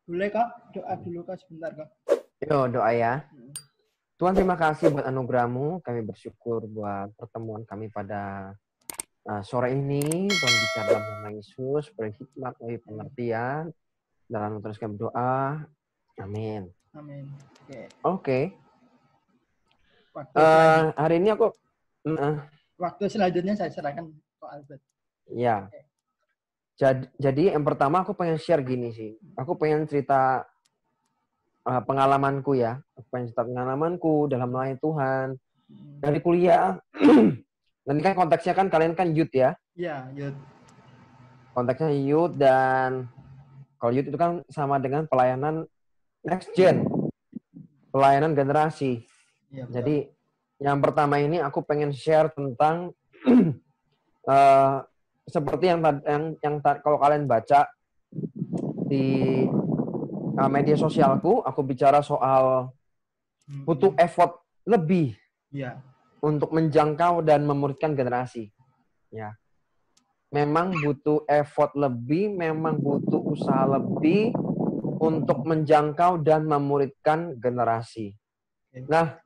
Boleh Kak, doa dulu Kak sebentar Kak. Yo, doa ya. Tuhan, terima kasih buat anugerah-Mu. Kami bersyukur buat pertemuan kami pada sore ini. Tuhan bicara dalam nama Yesus, beri hikmat, beri pengertian. Dalam terus kami berdoa. Amin. Amin. Oke. Waktu selanjutnya, Hari ini aku... waktu selanjutnya saya serahkan ke Albert. Ya. Jadi yang pertama aku pengen share gini sih. Aku pengen cerita pengalamanku ya. Aku pengen cerita pengalamanku dalam melayani Tuhan. Dari kuliah. Nanti kan konteksnya kan kalian kan youth ya. Iya, youth. Konteksnya youth dan kalau youth itu kan sama dengan pelayanan next gen. Pelayanan generasi. Ya, jadi yang pertama ini aku pengen share tentang seperti yang kalau kalian baca di media sosialku, aku bicara soal butuh effort lebih untuk menjangkau dan memuridkan generasi. Ya, memang butuh effort lebih, memang butuh usaha lebih untuk menjangkau dan memuridkan generasi. Nah,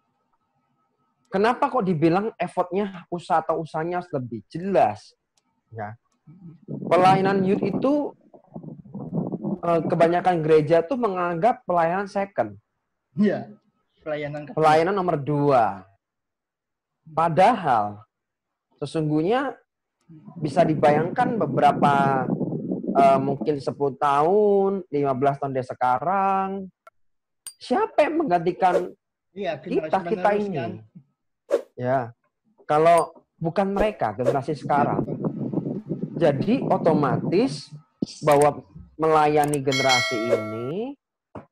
kenapa kok dibilang effortnya usaha atau usahanya lebih? Jelas. Ya. Pelayanan youth itu kebanyakan gereja tuh menganggap pelayanan second. Iya. Pelayanan nomor 2. Padahal sesungguhnya bisa dibayangkan beberapa mungkin 10 tahun, 15 tahun dari sekarang, siapa yang menggantikan kita ini? Kan? Ya. Kalau bukan mereka, generasi sekarang. Jadi otomatis bahwa melayani generasi ini,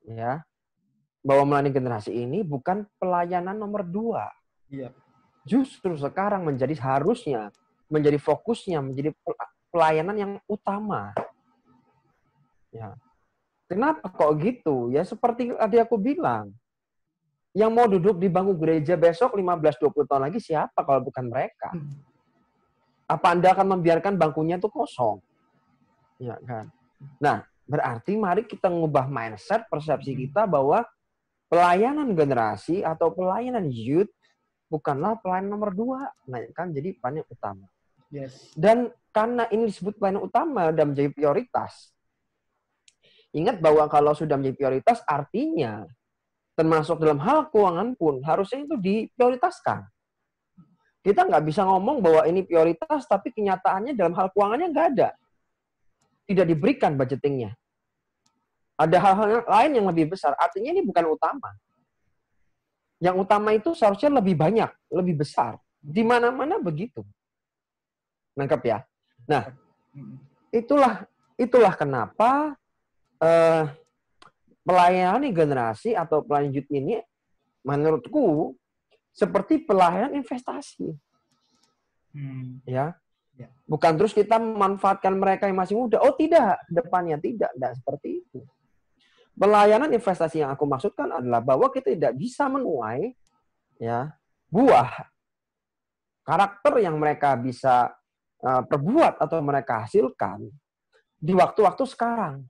ya, bahwa melayani generasi ini bukan pelayanan nomor 2. Iya. Justru sekarang harusnya menjadi fokusnya, menjadi pelayanan yang utama. Ya. Kenapa kok gitu? Ya seperti tadi aku bilang, yang mau duduk di bangku gereja besok 15-20 tahun lagi siapa kalau bukan mereka? Apa Anda akan membiarkan bangkunya itu kosong? Ya kan? Nah, berarti mari kita mengubah mindset, persepsi kita bahwa pelayanan generasi atau pelayanan youth bukanlah pelayanan nomor 2, kan jadi pelayanan utama. Yes. Dan karena ini disebut pelayanan utama dan menjadi prioritas. Ingat bahwa kalau sudah menjadi prioritas artinya termasuk dalam hal keuangan pun harusnya itu diprioritaskan. Kita nggak bisa ngomong bahwa ini prioritas, tapi kenyataannya dalam hal keuangannya nggak ada. Tidak diberikan budgetingnya. Ada hal-hal lain yang lebih besar. Artinya ini bukan utama. Yang utama itu seharusnya lebih banyak, lebih besar. Di mana-mana begitu. Nangkep ya? Nah, itulah kenapa melayani generasi atau pelayanan youth ini menurutku seperti pelayanan investasi. Ya. Bukan terus kita memanfaatkan mereka yang masih muda. Oh tidak, depannya tidak seperti itu. Pelayanan investasi yang aku maksudkan adalah bahwa kita tidak bisa menuai ya buah karakter yang mereka bisa perbuat atau mereka hasilkan di waktu-waktu sekarang.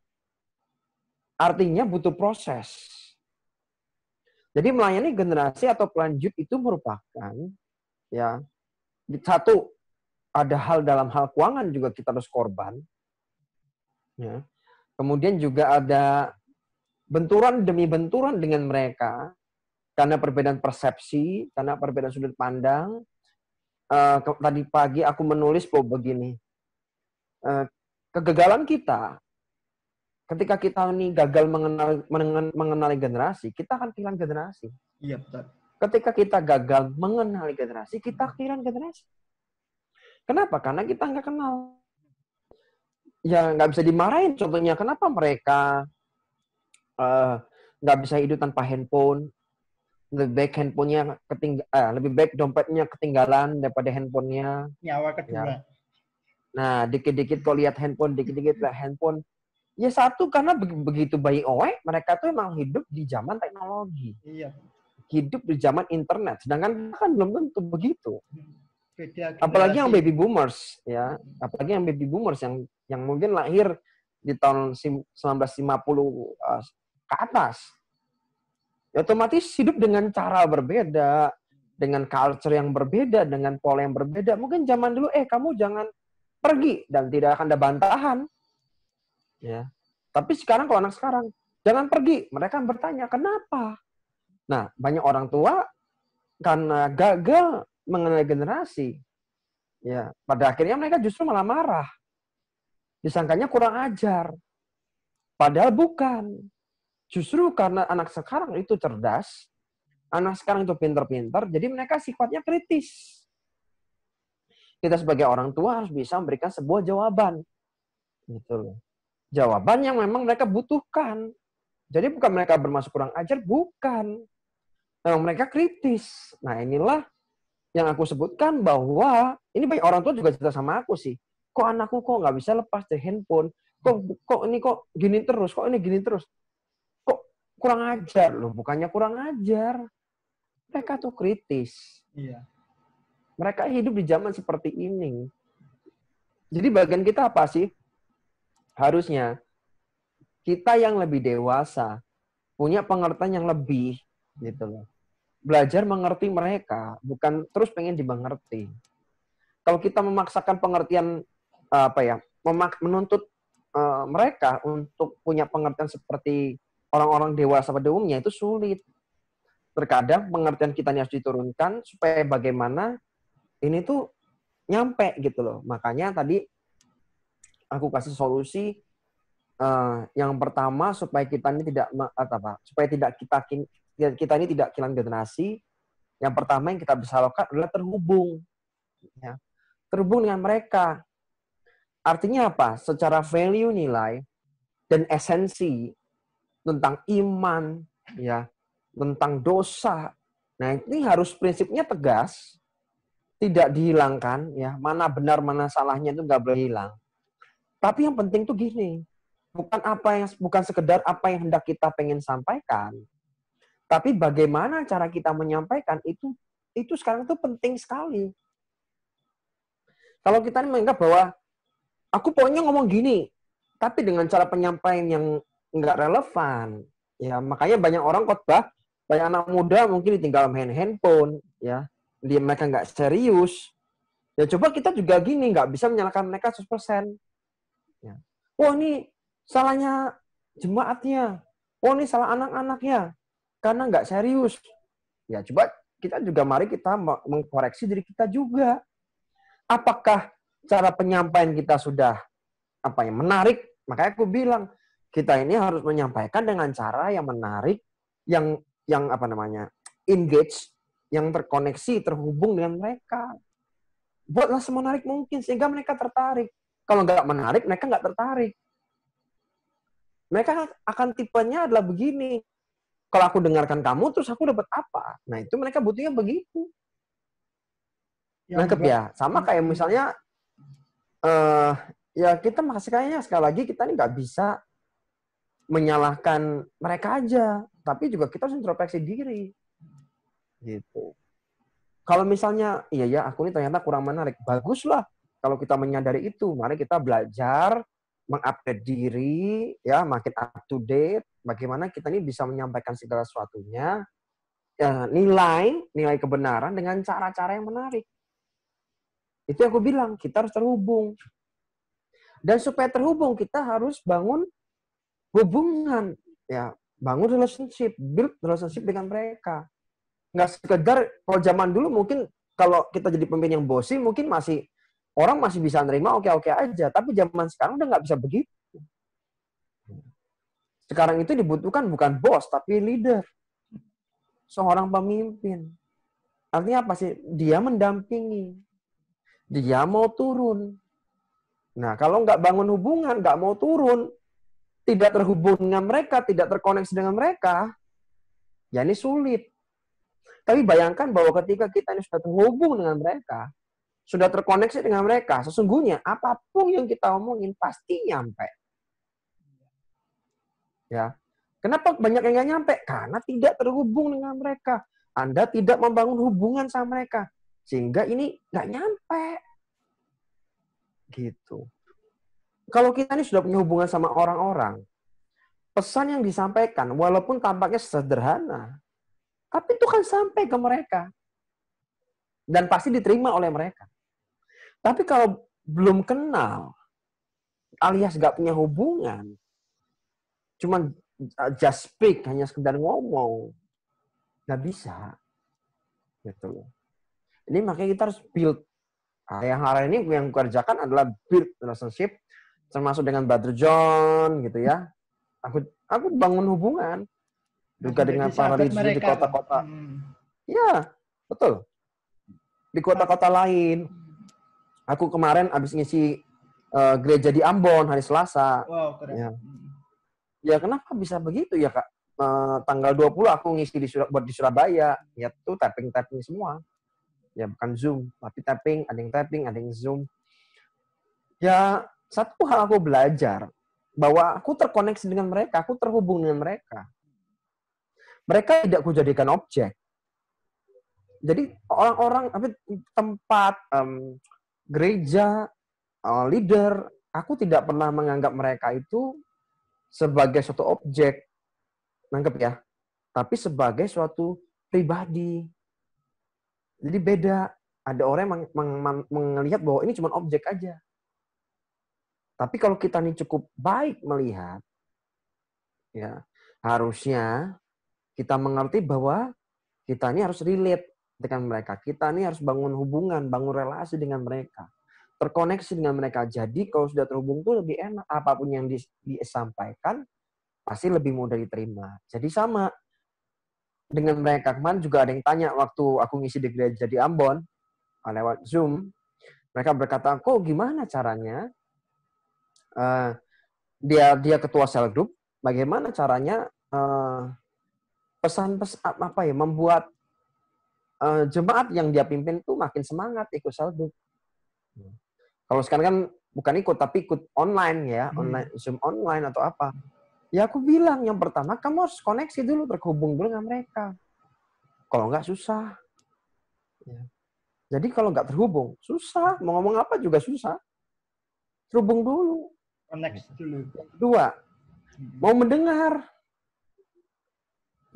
Artinya butuh proses. Jadi melayani generasi atau pelayanan youth itu merupakan ya satu, ada hal dalam hal keuangan juga kita harus korban. Ya. Kemudian juga ada benturan demi benturan dengan mereka karena perbedaan persepsi, karena perbedaan sudut pandang. Tadi pagi aku menulis begini, kegagalan kita ketika kita ini gagal mengenali generasi, kita akan kehilangan generasi. Iya, betul. Ketika kita gagal mengenali generasi, kita kehilangan generasi. Kenapa? Karena kita nggak kenal. Ya nggak bisa dimarahin. Contohnya, kenapa mereka nggak bisa hidup tanpa handphone? Lebih baik handphonenya lebih baik dompetnya ketinggalan daripada handphonenya. Nyawa kedua. Ya. Nah, dikit-dikit kau lihat handphone, dikit-dikit lihat handphone. Ya satu, karena begitu bayi mereka tuh emang hidup di zaman teknologi. Iya. Hidup di zaman internet. Sedangkan kan belum tentu begitu. Beda apalagi yang baby boomers ya, apalagi yang baby boomers yang mungkin lahir di tahun 1950 ke atas. Ya, otomatis hidup dengan cara berbeda, dengan culture yang berbeda, dengan pola yang berbeda. Mungkin zaman dulu, kamu jangan pergi, dan tidak akan ada bantahan. Ya. Tapi sekarang kalau anak sekarang, jangan pergi. Mereka bertanya, kenapa? Nah, banyak orang tua karena gagal mengenai generasi, ya, pada akhirnya mereka justru malah marah. Disangkanya kurang ajar. Padahal bukan. Justru karena anak sekarang itu cerdas, anak sekarang itu pintar-pintar, jadi mereka sifatnya kritis. Kita sebagai orang tua harus bisa memberikan sebuah jawaban. Gitu loh. Jawaban yang memang mereka butuhkan. Jadi bukan mereka bermaksud kurang ajar, bukan. Memang mereka kritis. Nah, inilah yang aku sebutkan bahwa ini banyak orang tua juga cerita sama aku sih. Kok anakku kok nggak bisa lepas dari handphone? Kok ini kok gini terus? Kok ini gini terus? Kok kurang ajar loh? Bukannya kurang ajar. Mereka tuh kritis. Iya. Mereka hidup di zaman seperti ini. Jadi bagian kita apa sih? Harusnya kita yang lebih dewasa, punya pengertian yang lebih, gitu loh. Belajar mengerti mereka, bukan terus pengen dimengerti. Kalau kita memaksakan pengertian, menuntut mereka untuk punya pengertian seperti orang-orang dewasa pada umumnya, itu sulit. Terkadang pengertian kita ini harus diturunkan supaya bagaimana ini tuh nyampe gitu loh. Makanya tadi aku kasih solusi yang pertama supaya kita ini supaya kita ini tidak kehilangan generasi. Yang pertama yang kita bisa lakukan adalah terhubung, ya. Terhubung dengan mereka. Artinya apa? Secara value, nilai dan esensi tentang iman, ya, tentang dosa. Nah, ini harus prinsipnya tegas, tidak dihilangkan, ya. Mana benar mana salahnya itu nggak boleh hilang. Tapi yang penting tuh gini, bukan sekedar apa yang hendak kita pengen sampaikan, tapi bagaimana cara kita menyampaikan itu sekarang tuh penting sekali. Kalau kita menganggap bahwa aku pokoknya ngomong gini, tapi dengan cara penyampaian yang nggak relevan, ya makanya banyak orang khotbah, banyak anak muda mungkin ditinggal main handphone, ya, mereka nggak serius. Ya coba kita juga gini, nggak bisa menyalahkan mereka 100%. Ya. Oh ini salahnya jemaatnya. Oh ini salah anak-anaknya. Karena nggak serius. Ya coba kita juga mari kita mengkoreksi diri kita juga. Apakah cara penyampaian kita sudah menarik? Makanya aku bilang kita ini harus menyampaikan dengan cara yang menarik, yang engage, yang terkoneksi, terhubung dengan mereka. Buatlah semenarik mungkin sehingga mereka tertarik. Kalau nggak menarik, mereka nggak tertarik. Mereka akan tipenya adalah begini. Kalau aku dengarkan kamu, terus aku dapat apa? Nah, itu mereka butuhnya begitu. Nangkep ya? Sama kayak misalnya, ya kita kayaknya sekali lagi kita ini nggak bisa menyalahkan mereka aja. Tapi juga kita harus introspeksi diri. Gitu. Kalau misalnya, iya aku ini ternyata kurang menarik. Baguslah. Kalau kita menyadari itu, mari kita belajar, mengupdate diri, ya, makin up to date, bagaimana kita ini bisa menyampaikan segala sesuatunya, ya, nilai kebenaran dengan cara-cara yang menarik. Itu yang aku bilang, kita harus terhubung. Dan supaya terhubung, kita harus bangun hubungan, ya, bangun relationship, build relationship dengan mereka. Nggak sekedar, kalau zaman dulu mungkin, kalau kita jadi pemimpin yang bosi, mungkin orang masih bisa nerima oke-oke aja. Tapi zaman sekarang udah nggak bisa begitu. Sekarang itu dibutuhkan bukan bos, tapi leader. Seorang pemimpin. Artinya apa sih? Dia mendampingi. Dia mau turun. Nah, kalau nggak bangun hubungan, nggak mau turun, tidak terhubung dengan mereka, tidak terkoneksi dengan mereka, ya ini sulit. Tapi bayangkan bahwa ketika kita ini sudah terhubung dengan mereka, sudah terkoneksi dengan mereka, sesungguhnya apapun yang kita omongin pasti nyampe. Ya. Kenapa banyak yang nggak nyampe? Karena tidak terhubung dengan mereka. Anda tidak membangun hubungan sama mereka. Sehingga ini nggak nyampe. Gitu. kalau kita ini sudah punya hubungan sama orang-orang, pesan yang disampaikan, walaupun tampaknya sederhana, tapi itu kan sampai ke mereka. Dan pasti diterima oleh mereka. Tapi kalau belum kenal, alias gak punya hubungan, cuman just speak, hanya sekedar ngomong, gak bisa. Gitu. Ini makanya kita harus build. Nah, yang hari ini yang kerjakan adalah build relationship, termasuk dengan Brother John, gitu ya. Aku bangun hubungan juga dengan para leader di kota-kota. Ya, betul. Di kota-kota lain. Aku kemarin habis ngisi gereja di Ambon hari Selasa. Wow, keren. Ya kenapa bisa begitu ya, Kak? Tanggal 20 aku ngisi di Surabaya. Ya tuh tapping-tapping semua. Ya bukan Zoom, tapi tapping, ada yang Zoom. Ya satu hal aku belajar bahwa aku terkoneksi dengan mereka, aku terhubung dengan mereka. Mereka tidak aku jadikan objek. Jadi orang-orang, tempat, gereja, leader, aku tidak pernah menganggap mereka itu sebagai suatu objek, nangkep ya, tapi sebagai suatu pribadi. Jadi beda. Ada orang yang melihat bahwa ini cuma objek aja. Tapi kalau kita ini cukup baik melihat, ya harusnya kita mengerti bahwa kita ini harus relate dengan mereka. Kita ini harus bangun hubungan, bangun relasi dengan mereka. Terkoneksi dengan mereka. Jadi kalau sudah terhubung itu lebih enak. Apapun yang disampaikan, pasti lebih mudah diterima. Jadi sama dengan mereka. Kemarin juga ada yang tanya waktu aku ngisi di gereja di Ambon, lewat Zoom. Mereka berkata, kok gimana caranya? Dia ketua cell group. Bagaimana caranya membuat jemaat yang dia pimpin tuh makin semangat ikut cell group. Kalau sekarang kan bukan ikut, tapi ikut online ya, online Zoom online atau apa. Ya aku bilang yang pertama kamu harus koneksi dulu, terhubung dulu dengan mereka. Kalau nggak susah. Ya. Jadi kalau nggak terhubung susah, mau ngomong apa juga susah. Terhubung dulu. Koneksi dulu. Kedua, mau mendengar.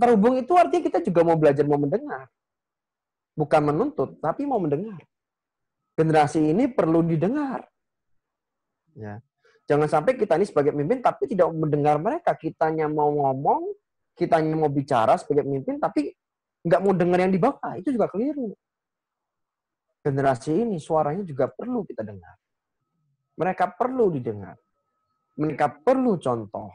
Terhubung itu artinya kita juga mau belajar mau mendengar. Bukan menuntut, tapi mau mendengar. Generasi ini perlu didengar. Ya. Jangan sampai kita ini sebagai pemimpin tapi tidak mendengar mereka. Kitanya mau ngomong, kitanya mau bicara sebagai pemimpin tapi nggak mau dengar yang di bawah. Itu juga keliru. Generasi ini suaranya juga perlu kita dengar. Mereka perlu didengar. Mereka perlu contoh.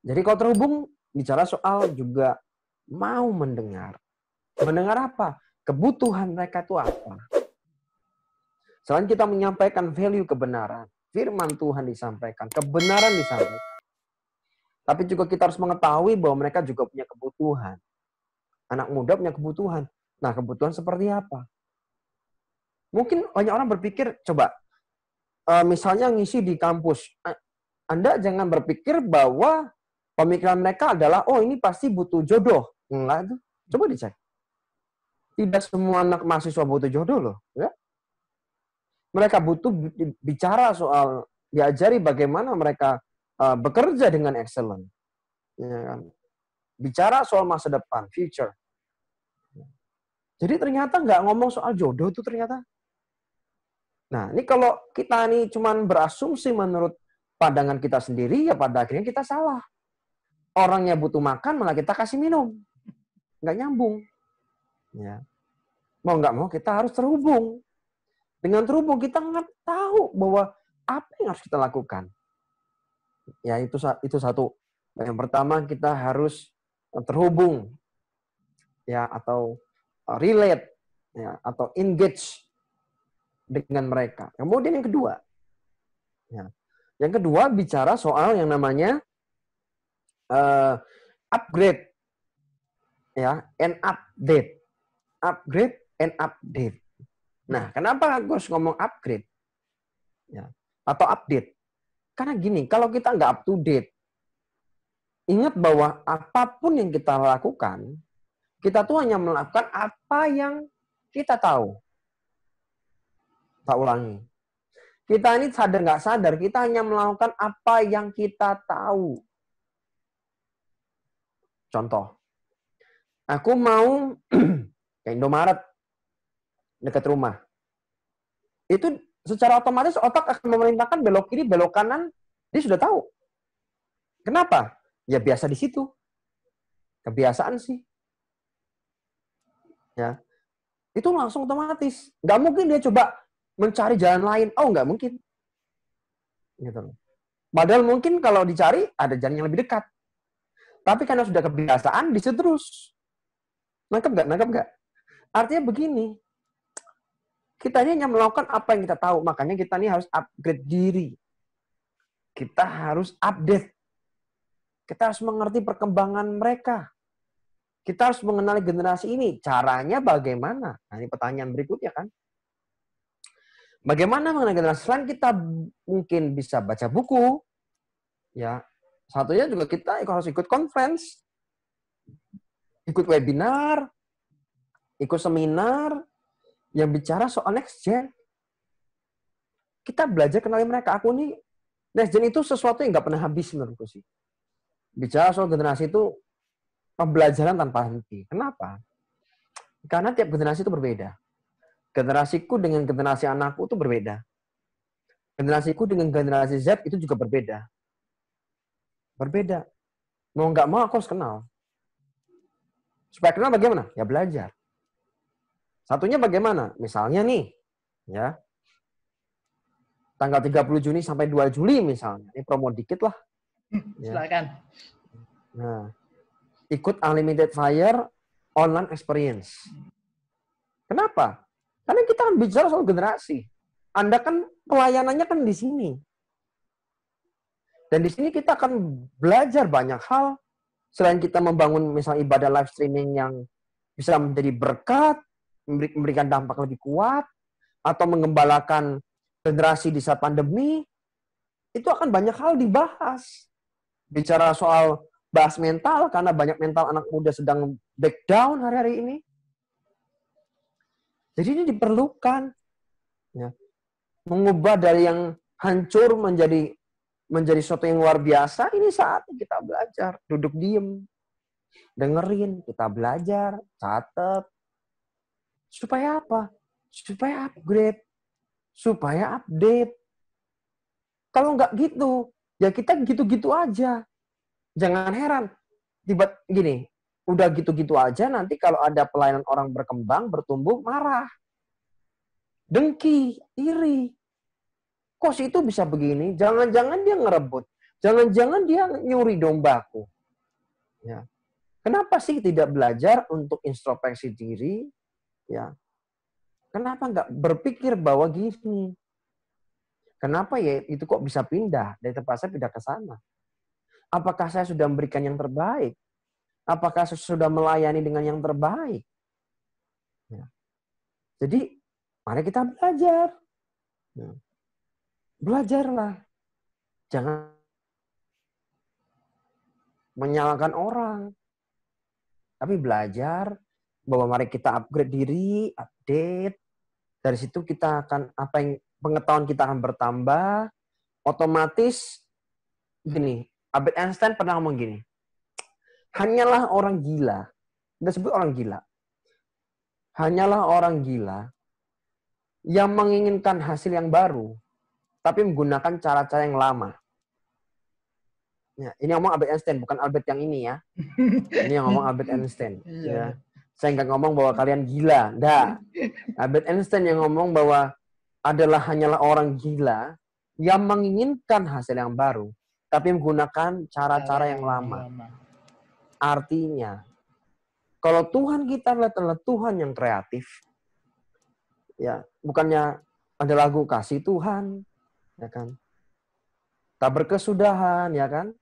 Jadi kalau terhubung, bicara soal juga mau mendengar. Mendengar apa? Kebutuhan mereka itu apa? Selain kita menyampaikan value kebenaran, firman Tuhan disampaikan, kebenaran disampaikan. Tapi juga kita harus mengetahui bahwa mereka juga punya kebutuhan. Anak muda punya kebutuhan. Nah, kebutuhan seperti apa? Mungkin banyak orang berpikir, coba, misalnya ngisi di kampus. Anda jangan berpikir bahwa pemikiran mereka adalah, oh ini pasti butuh jodoh. Enggak itu. Coba dicek. Tidak semua anak mahasiswa butuh jodoh loh. Ya? Mereka butuh bicara soal, diajari bagaimana mereka bekerja dengan excellent. Ya kan? Bicara soal masa depan, future. Jadi ternyata nggak ngomong soal jodoh itu ternyata. Nah, ini kalau kita ini cuman berasumsi menurut pandangan kita sendiri, ya pada akhirnya kita salah. Orangnya butuh makan, malah kita kasih minum. Nggak nyambung. Ya. Mau nggak mau, kita harus terhubung. Dengan terhubung, kita nggak tahu bahwa apa yang harus kita lakukan. Ya, itu satu. Yang pertama, kita harus terhubung. Ya, atau relate. Ya, atau engage dengan mereka. Kemudian yang kedua. Ya. Yang kedua, bicara soal yang namanya upgrade. Ya, and update. Upgrade and update. Nah, kenapa aku harus ngomong upgrade? Ya, atau update? Karena gini, kalau kita nggak up to date, ingat bahwa apapun yang kita lakukan, kita tuh hanya melakukan apa yang kita tahu. Tak ulangi. Kita ini sadar nggak sadar, kita hanya melakukan apa yang kita tahu. Contoh, aku mau ke Indomaret dekat rumah. Itu secara otomatis otak akan memerintahkan belok kiri, belok kanan, dia sudah tahu. Kenapa? Ya biasa di situ. Kebiasaan sih. Ya. Itu langsung otomatis. Nggak mungkin dia coba mencari jalan lain. Oh, nggak mungkin. Gitu. Padahal mungkin kalau dicari, ada jalan yang lebih dekat. Tapi karena sudah kebiasaan, di situ terus. Nangkep nggak? Nangkep nggak? Artinya begini. Kita ini hanya melakukan apa yang kita tahu. Makanya kita ini harus upgrade diri. Kita harus update. Kita harus mengerti perkembangan mereka. Kita harus mengenali generasi ini. Caranya bagaimana? Nah, ini pertanyaan berikutnya kan. Bagaimana mengenai generasi? Selain kita mungkin bisa baca buku, ya, satunya juga kita harus ikut conference, ikut webinar, ikut seminar yang bicara soal next gen. Kita belajar kenali mereka. Aku nih, next gen itu sesuatu yang nggak pernah habis menurutku sih. Bicara soal generasi itu pembelajaran tanpa henti. Kenapa? Karena tiap generasi itu berbeda. Generasiku dengan generasi anakku itu berbeda. Generasiku dengan generasi Z itu juga berbeda. Berbeda. Mau nggak mau aku harus kenal. Supaya kenal bagaimana? Ya belajar. Satunya bagaimana? Misalnya nih, ya, tanggal 30 Juni sampai 2 Juli misalnya. Ini promo dikit lah. Silakan. Nah, ikut Unlimited Fire Online Experience. Kenapa? Karena kita kan bicara soal generasi. Anda kan pelayanannya kan di sini. Dan di sini kita akan belajar banyak hal. Selain kita membangun misalnya ibadah live streaming yang bisa menjadi berkat, memberikan dampak lebih kuat, atau mengembalakan generasi di saat pandemi, itu akan banyak hal dibahas. Bicara soal bahas mental, karena banyak mental anak muda sedang back down hari-hari ini. Jadi ini diperlukan. Ya. Mengubah dari yang hancur menjadi sesuatu yang luar biasa, ini saatnya kita belajar. Duduk diem, dengerin, kita belajar, catat. Supaya apa? Supaya upgrade. Supaya update. Kalau nggak gitu, ya kita gitu-gitu aja. Jangan heran. Gini, udah gitu-gitu aja, nanti kalau ada pelayanan orang berkembang, bertumbuh, marah. Dengki, iri. Kok sih itu bisa begini? Jangan-jangan dia ngerebut. Jangan-jangan dia nyuri dombaku. Ya. Kenapa sih tidak belajar untuk introspeksi diri? Ya. Kenapa nggak berpikir bahwa gini? Kenapa ya itu kok bisa pindah dari tempat saya pindah ke sana? Apakah saya sudah memberikan yang terbaik? Apakah saya sudah melayani dengan yang terbaik? Ya. Jadi, mari kita belajar. Ya. Belajarlah. Jangan menyalahkan orang. Tapi belajar bahwa mari kita upgrade diri, update. Dari situ kita akan, pengetahuan kita akan bertambah. Otomatis, gini, Albert Einstein pernah ngomong gini, hanyalah orang gila, kita sebut orang gila, hanyalah orang gila yang menginginkan hasil yang baru, tapi menggunakan cara-cara yang lama. Ya, ini ngomong Albert Einstein, bukan Albert yang ini ya. Ini yang ngomong Albert Einstein. Ya. Saya nggak ngomong bahwa kalian gila, enggak. Albert Einstein yang ngomong bahwa hanyalah orang gila yang menginginkan hasil yang baru, tapi menggunakan cara-cara yang lama. Artinya, kalau Tuhan kita adalah Tuhan yang kreatif, ya bukannya ada lagu kasih Tuhan, ya kan? Tak berkesudahan, ya kan?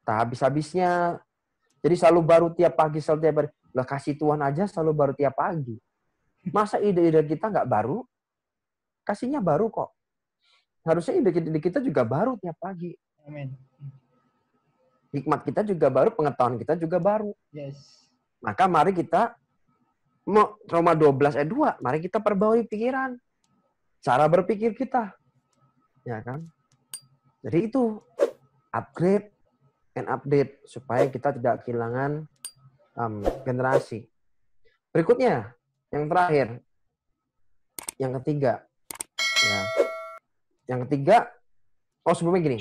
Tak habis-habisnya. Jadi selalu baru tiap pagi, selalu tiap hari. Lah kasih Tuhan aja selalu baru tiap pagi. Masa ide-ide kita nggak baru? Kasihnya baru kok. Harusnya ide-ide kita juga baru tiap pagi. Amin. Hikmat kita juga baru, pengetahuan kita juga baru. Yes. Maka mari kita, Roma 12 ayat 2, mari kita perbaharui pikiran. Cara berpikir kita. Ya kan? Jadi itu upgrade and update supaya kita tidak kehilangan generasi. Berikutnya, yang terakhir, yang ketiga, ya. Yang ketiga, sebelumnya gini,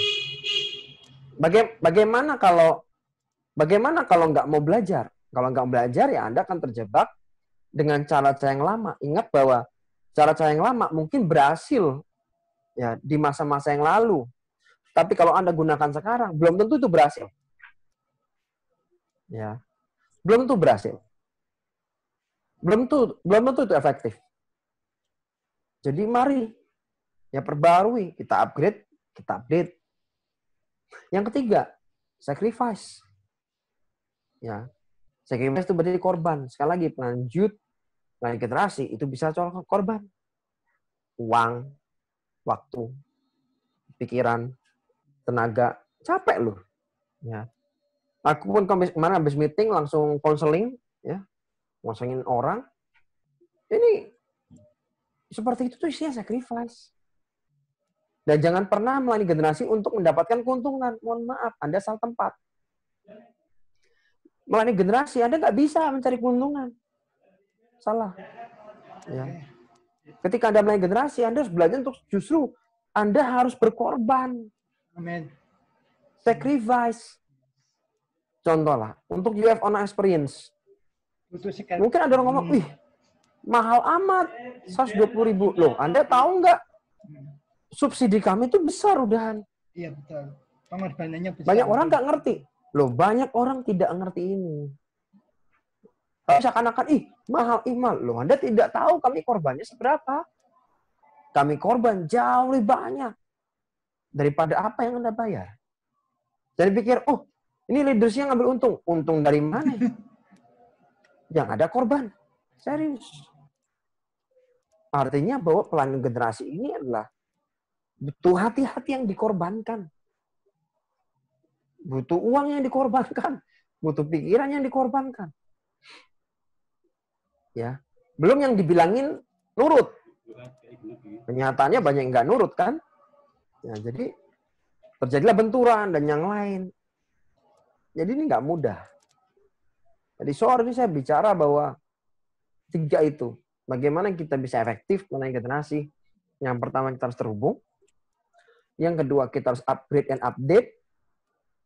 bagaimana kalau nggak mau belajar? Kalau nggak belajar ya Anda akan terjebak dengan cara-cara yang lama. Ingat bahwa cara-cara yang lama mungkin berhasil ya di masa-masa yang lalu. Tapi kalau Anda gunakan sekarang, belum tentu itu berhasil. Ya. Belum tentu berhasil. Belum tentu itu efektif. Jadi mari ya perbarui, kita upgrade, kita update. Yang ketiga, sacrifice. Ya. Sacrifice itu berarti korban. Sekali lagi lanjut generasi itu bisa soal korban. Uang, waktu, pikiran, tenaga, capek loh. Ya. Aku pun kemarin habis meeting langsung konseling, ya, konselingin orang. Ini seperti itu tuh isinya sacrifice. Dan jangan pernah melayani generasi untuk mendapatkan keuntungan. Mohon maaf, Anda salah tempat. Melayani generasi, Anda nggak bisa mencari keuntungan. Salah. Ya. Ketika Anda melayani generasi, Anda harus belajar untuk justru Anda harus berkorban. Amin. Sacrifice. Contoh lah, untuk you have on experience. Mungkin ada orang ngomong, wih, mahal amat, 120.000. Loh, Anda tahu nggak? Subsidi kami itu besar udahan. Iya, betul. Pengorbanannya besar. Banyak orang nggak ngerti. Loh, banyak orang tidak ngerti ini. Tapi seakan-akan, mahal. Loh, Anda tidak tahu kami korbannya seberapa. Kami korban jauh lebih banyak daripada apa yang Anda bayar. Jadi pikir, ini leadersnya ngambil untung. Untung dari mana? Yang ada korban. Serius. Artinya bahwa pelayanan generasi ini adalah butuh hati-hati yang dikorbankan. Butuh uang yang dikorbankan. Butuh pikiran yang dikorbankan. Ya. Belum yang dibilangin nurut. Kenyataannya banyak yang nggak nurut kan. Ya, jadi terjadilah benturan dan yang lain. Jadi ini nggak mudah. Jadi sore ini saya bicara bahwa 3 itu. Bagaimana kita bisa efektif melayani generasi. Yang pertama kita harus terhubung. Yang kedua kita harus upgrade and update.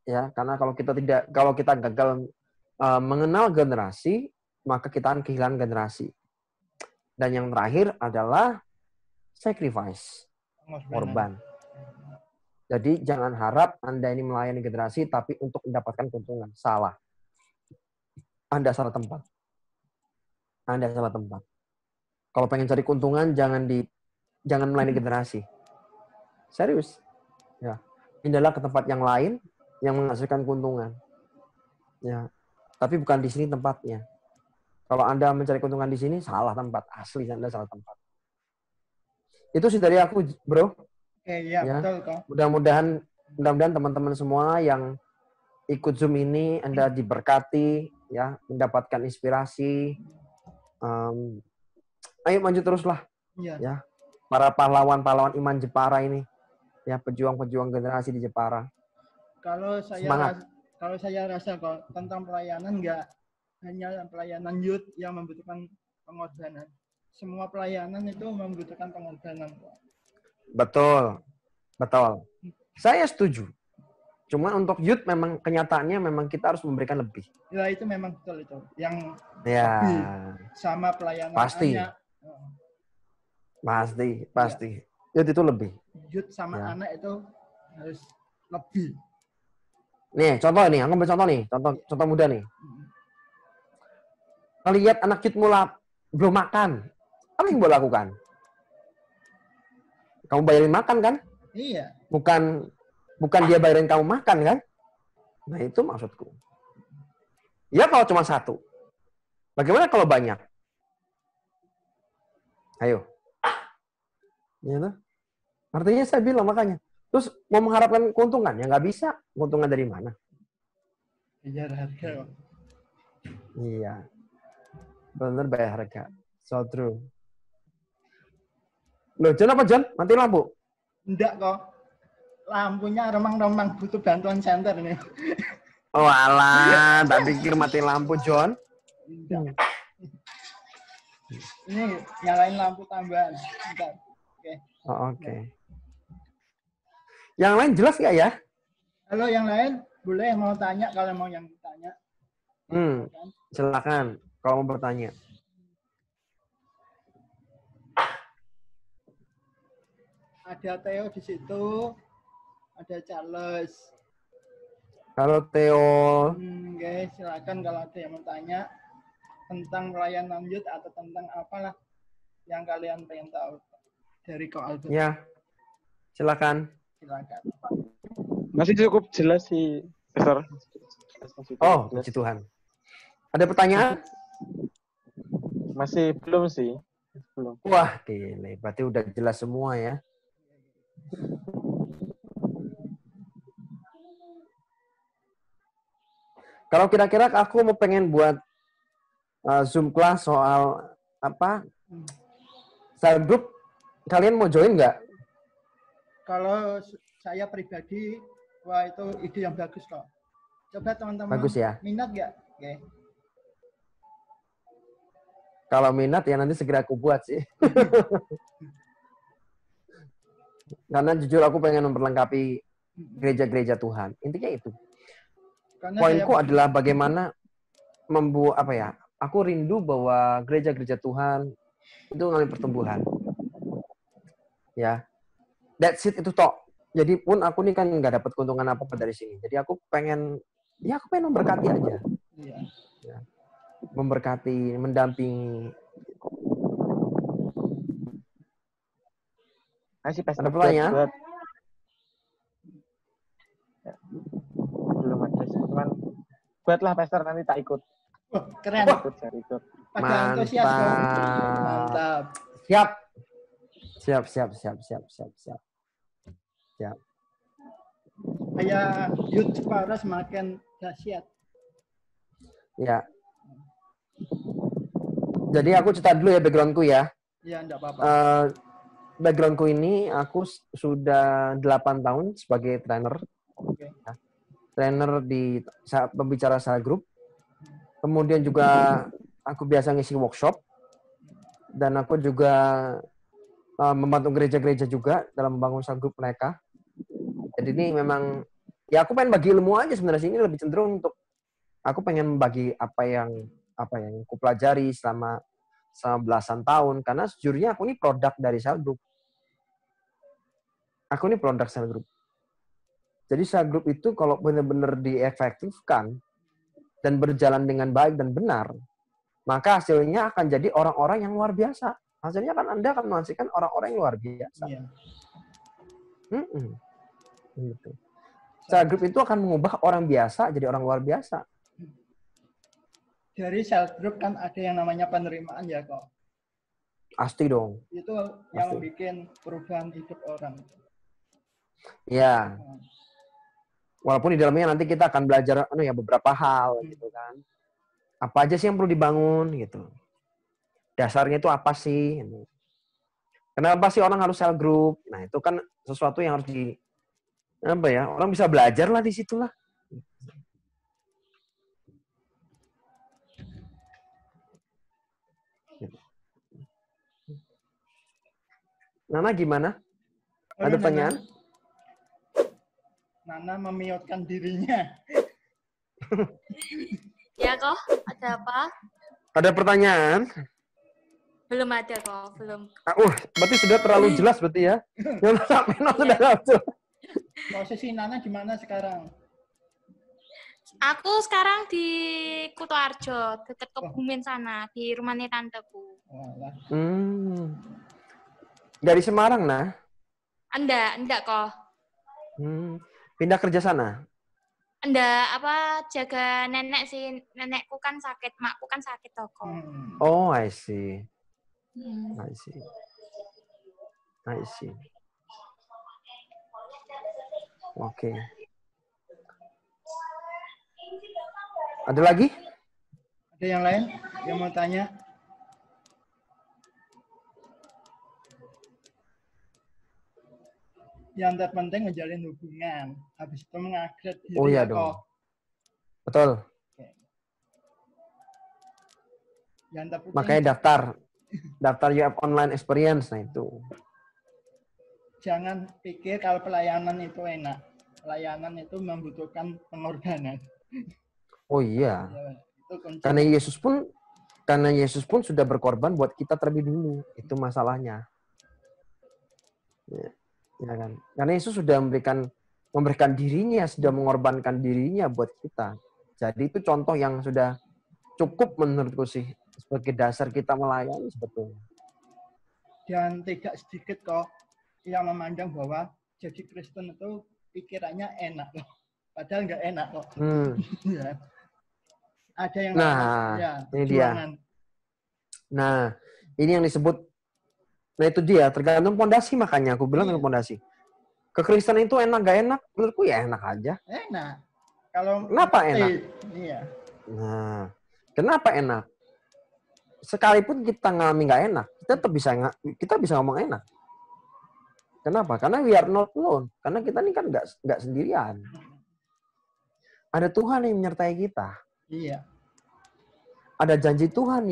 Ya, karena kalau kita gagal mengenal generasi, maka kita akan kehilangan generasi. Dan yang terakhir adalah sacrifice. Korban. Jadi jangan harap Anda ini melayani generasi tapi untuk mendapatkan keuntungan. Salah. Anda salah tempat. Anda salah tempat. Kalau pengen cari keuntungan jangan melayani generasi. Serius. Ya. Pindahlah ke tempat yang lain yang menghasilkan keuntungan. Ya. Tapi bukan di sini tempatnya. Kalau Anda mencari keuntungan di sini salah tempat. Asli Anda salah tempat. Itu sih dari aku, Bro. Iya, ya. betul kok. Mudah-mudahan teman-teman semua yang ikut Zoom ini Anda diberkati, ya, mendapatkan inspirasi. Ayo maju teruslah, ya. Para pahlawan-pahlawan iman Jepara ini, ya, pejuang-pejuang generasi di Jepara. Kalau saya rasa kok tentang pelayanan nggak hanya pelayanan youth yang membutuhkan pengorbanan. Semua pelayanan itu membutuhkan pengorbanan kok. Betul. Saya setuju. Cuma untuk youth memang kenyataannya memang kita harus memberikan lebih. Ya itu memang betul itu. Yang lebih sama pelayanan pasti. anak. Pasti. Youth itu lebih. Youth sama anak itu harus lebih. Nih, contoh nih, aku ambil contoh nih, contoh muda nih. Lihat anak youth mula belum makan. Apa yang boleh lakukan? Kamu bayarin makan kan? Iya. Bukan dia bayarin kamu makan kan? Nah itu maksudku. Ya kalau cuma 1. Bagaimana kalau banyak? Ayo. Ya, artinya saya bilang makanya. Terus mau mengharapkan keuntungan? Ya nggak bisa. Keuntungan dari mana? Bayar harga. Iya. Benar bayar harga. So true. Loh, John apa John? Mati lampu. Enggak kok. Lampunya remang-remang, butuh bantuan senter nih. Oh alah, tak pikir mati lampu, John. Enggak. Ini nyalain lampu tambahan. Bentar. Oke. Oh, oke. Yang lain jelas nggak ya? Halo, yang lain boleh mau tanya kalau mau yang tanya. Silakan kalau mau bertanya. Ada Theo di situ, ada Charles. Halo Theo. Oke, silakan kalau ada yang mau tanya tentang pelayanan youth atau tentang apalah yang kalian pengen tahu dari Ko Albert. Ya, silakan. Silakan. Masih cukup jelas sih, Pastor. Oh, puji Tuhan. Ada pertanyaan? Masih belum sih. Belum. Wah, gile. Berarti udah jelas semua ya. Kalau kira-kira aku mau pengen buat Zoom class soal apa? Cell group, kalian mau join nggak? Kalau saya pribadi, wah itu ide yang bagus kok. Coba teman-teman Bagus ya. minat nggak? Oke. Kalau minat ya nanti segera aku buat sih. Karena jujur aku pengen memperlengkapi gereja-gereja Tuhan. Intinya itu. Karena Poinku adalah bagaimana membuat apa ya? Aku rindu bahwa gereja-gereja Tuhan itu mengalami pertumbuhan. Ya. That's it itu tok. Jadi pun aku nih kan nggak dapat keuntungan apa-apa dari sini. Jadi aku pengen memberkati aja. Iya. Ya. Memberkati, mendampingi. Masih Pastor. Ada pertanyaan? Ya. Belum ada sih. Cuman buatlah Pastor, nanti tak ikut. Oh, keren. Saya ikut. Pada antusias dong. Mantap. Siap. Supaya youth Jepara semakin dahsyat. Ya. Jadi aku cerita dulu ya backgroundku ya. Iya, enggak apa-apa. Backgroundku ini aku sudah 8 tahun sebagai trainer. Okay. Ya. Trainer di pembicara cell group. Kemudian juga aku biasa ngisi workshop. Dan aku juga membantu gereja-gereja juga dalam membangun cell group mereka. Jadi ini memang ya aku pengen bagi ilmu aja sebenarnya, ini lebih cenderung untuk aku pengen membagi apa yang aku pelajari selama belasan tahun, karena sejujurnya aku ini produk dari cell group. Aku ini produk cell group. Jadi cell group itu kalau benar-benar diefektifkan dan berjalan dengan baik dan benar, maka hasilnya akan jadi orang-orang yang luar biasa. Hasilnya kan Anda akan menghasilkan orang-orang yang luar biasa. Iya. Gitu. Cell group itu akan mengubah orang biasa jadi orang luar biasa. Dari cell group kan ada yang namanya penerimaan ya kok. Pasti dong. Itu yang bikin perubahan hidup orang. Ya. Walaupun di dalamnya nanti kita akan belajar beberapa hal gitu kan. Apa aja sih yang perlu dibangun gitu. Dasarnya itu apa sih? Kenapa sih orang harus cell group? Nah, itu kan sesuatu yang harus orang bisa belajar lah di situ lah. Nana gimana? Ada pertanyaan? Nana memiutkan dirinya. Ya kok, ada apa? Ada pertanyaan? Belum ada kok, belum. Berarti sudah terlalu jelas berarti ya? Yang sampai sudah jelas. Posisi Nana di mana sekarang? Aku sekarang di Kutoarjo, dekat Kebumen sana, di rumahnya tanteku. Dari Semarang, nah? Enggak kok. Pindah kerja sana? Enggak, jaga nenek sih. Nenekku kan sakit, makku kan sakit toko. Oh, I see. I see. Oke. Ada lagi? Ada yang lain yang mau tanya? Yang terpenting menjalin hubungan. Habis itu mengupgrade diri. Oh iya dong. Betul. Yang terpenting, makanya daftar UF online experience, nah itu. Jangan pikir kalau pelayanan itu enak. Pelayanan itu membutuhkan pengorbanan. Oh iya. Ya, itu karena Yesus pun sudah berkorban buat kita terlebih dulu. Itu masalahnya. Ya kan? Karena Yesus sudah memberikan dirinya, sudah mengorbankan dirinya buat kita. Jadi itu contoh yang sudah cukup menurutku sih sebagai dasar kita melayani sebetulnya. Dan tidak sedikit kok yang memandang bahwa jadi Kristen itu pikirannya enak loh. Padahal nggak enak kok. Ya. Ada yang ini dia. Nah, ini yang disebut. Nah itu dia, tergantung pondasi, makanya aku bilang tergantung pondasi. Kekristenan itu enak gak enak? Menurutku ya enak aja. Enak. Kalau kenapa enak? Iya. Nah, kenapa enak? Sekalipun kita ngalami nggak enak, kita bisa ngomong enak. Kenapa? Karena we are not alone. Karena kita ini kan nggak sendirian. Ada Tuhan yang menyertai kita. Iya. Ada janji Tuhan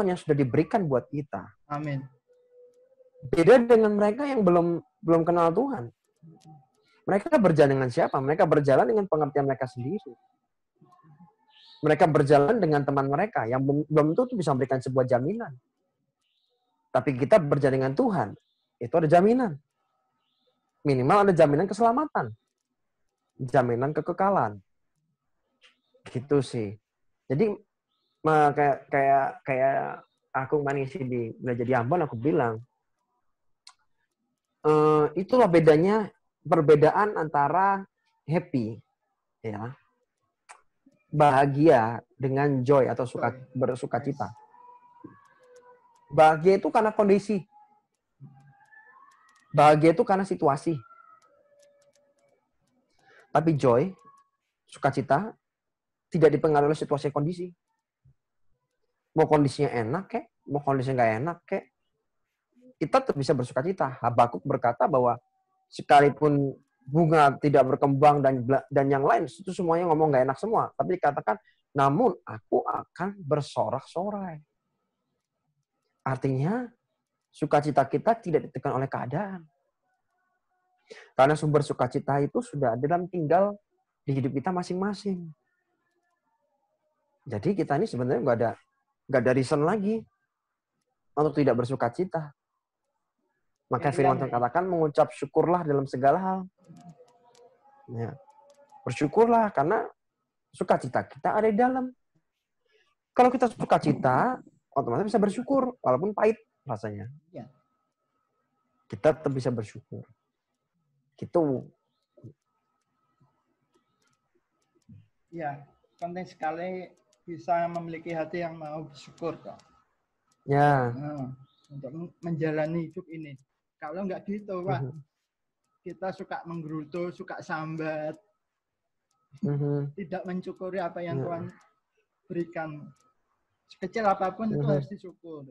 yang sudah diberikan buat kita. Amin. Beda dengan mereka yang belum kenal Tuhan. Mereka berjalan dengan siapa? Mereka berjalan dengan pengertian mereka sendiri. Mereka berjalan dengan teman mereka yang belum tentu bisa memberikan sebuah jaminan. Tapi kita berjalan dengan Tuhan, itu ada jaminan. Minimal ada jaminan keselamatan. Jaminan kekekalan. Gitu sih. Jadi kayak aku ngisi di Belajar di Ambon, aku bilang, itulah perbedaan antara happy, ya, bahagia dengan joy atau bersukacita. Bahagia itu karena kondisi. Bahagia itu karena situasi. Tapi joy, sukacita, tidak dipengaruhi oleh situasi kondisi. Mau kondisinya enak kek, mau kondisinya nggak enak kek, kita tetap bisa bersukacita. Habakuk berkata bahwa sekalipun bunga tidak berkembang dan yang lain, itu semuanya ngomong nggak enak semua. Tapi dikatakan, namun aku akan bersorak-sorai. Artinya, sukacita kita tidak ditekan oleh keadaan. Karena sumber sukacita itu sudah tinggal di hidup kita masing-masing. Jadi kita ini sebenarnya nggak ada reason lagi untuk tidak bersukacita. Maka firman Tuhan katakan mengucap syukurlah dalam segala hal. Ya. Bersyukurlah karena sukacita kita ada di dalam. Kalau kita sukacita, otomatis bisa bersyukur walaupun pahit rasanya. Ya. Kita tetap bisa bersyukur. Gitu. Ya, penting sekali bisa memiliki hati yang mau bersyukur kok. Ya. Untuk menjalani hidup ini. Kalau nggak gitu, Pak, kita suka menggerutu, suka sambat, tidak mensyukuri apa yang Tuhan berikan. Sekecil apapun itu harus disyukur.